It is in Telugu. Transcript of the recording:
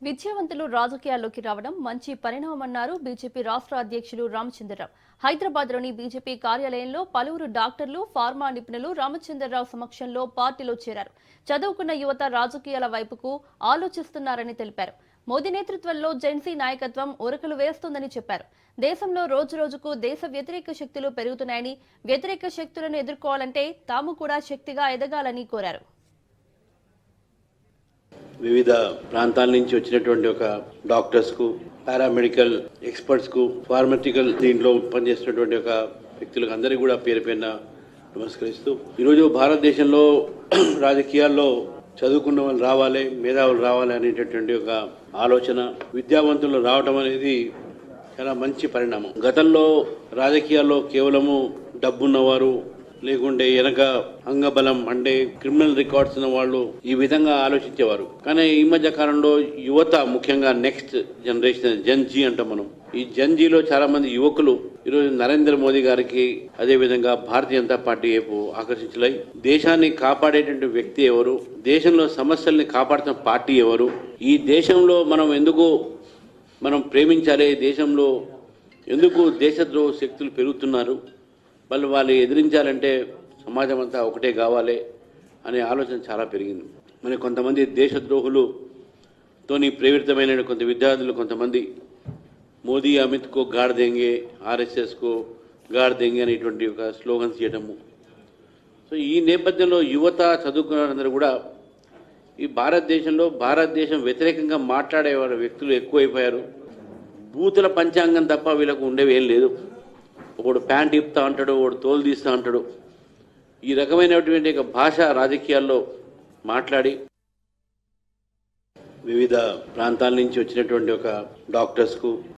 విద్యావంతులు రాజకీయాల్లోకి రావడం మంచి పరిణామమన్నారు బీజేపీ రాష్ట్ర అధ్యక్షులు రామచంద్రరావు. హైదరాబాద్లోని బీజేపీ కార్యాలయంలో పలువురు డాక్టర్లు, ఫార్మా నిపుణులు రామచంద్రరావు సమక్షంలో పార్టీలో చేరారు. చదువుకున్న యువత రాజకీయాల వైపుకు ఆలోచిస్తున్నారని తెలిపారు. మోదీ నేతృత్వంలో జెన్సీ నాయకత్వం ఉరకలు వేస్తోందని చెప్పారు. దేశంలో రోజురోజుకు దేశ వ్యతిరేక శక్తులు పెరుగుతున్నాయని, వ్యతిరేక శక్తులను ఎదుర్కోవాలంటే తాము కూడా శక్తిగా ఎదగాలని కోరారు. వివిధ ప్రాంతాల నుంచి వచ్చినటువంటి ఒక డాక్టర్స్ కు, పారామెడికల్ ఎక్స్పర్ట్స్ కు, ఫార్మటికల్ దీంట్లో పనిచేస్తున్నటువంటి ఒక వ్యక్తులకు అందరికీ కూడా పేరు పేరున నమస్కరిస్తూ, ఈరోజు భారతదేశంలో రాజకీయాల్లో చదువుకున్న వాళ్ళు రావాలి, మేధావులు రావాలి అనేటటువంటి ఒక ఆలోచన, విద్యావంతులు రావడం అనేది చాలా మంచి పరిణామం. గతంలో రాజకీయాల్లో కేవలము డబ్బున్నవారు, లేకుంటే వెనక అంగబలం అంటే క్రిమినల్ రికార్డ్స్ ఉన్న వాళ్ళు ఈ విధంగా ఆలోచించేవారు. కానీ ఈ మధ్య కాలంలో యువత, ముఖ్యంగా నెక్స్ట్ జనరేషన్ జెన్జీ అంటాం మనం, ఈ జెన్జీలో చాలా మంది యువకులు ఈరోజు నరేంద్ర మోదీ గారికి, అదే విధంగా భారతీయ జనతా పార్టీ వైపు ఆకర్షించలై దేశాన్ని కాపాడేటువంటి వ్యక్తి ఎవరు, దేశంలో సమస్యల్ని కాపాడుతున్న పార్టీ ఎవరు, ఈ దేశంలో మనం ప్రేమించాలి, దేశంలో ఎందుకు దేశద్రోహ శక్తులు పెరుగుతున్నారు, వాళ్ళు ఎదిరించాలంటే సమాజం అంతా ఒకటే కావాలి అనే ఆలోచన చాలా పెరిగింది. మరి కొంతమంది దేశద్రోహులతోని ప్రేరితమైన కొంత విద్యార్థులు, కొంతమంది మోదీ అమిత్కో గాడ్ దేంగే, ఆర్ఎస్ఎస్కో గాడ్ దేంగే అనేటువంటి ఒక స్లోగన్స్ చేయడము. సో ఈ నేపథ్యంలో యువత, చదువుకున్న కూడా ఈ భారతదేశం వ్యతిరేకంగా మాట్లాడే వ్యక్తులు ఎక్కువైపోయారు. బూతుల పంచాంగం తప్ప వీళ్ళకు ఉండేవి ఏం లేదు. ఒకడు ప్యాంట్ ఇప్తా అంటాడు, ఒకడు తోలు తీస్తా అంటాడు. ఈ రకమైనటువంటి భాష రాజకీయాల్లో మాట్లాడి వివిధ ప్రాంతాల నుంచి వచ్చినటువంటి ఒక డాక్టర్స్ కు,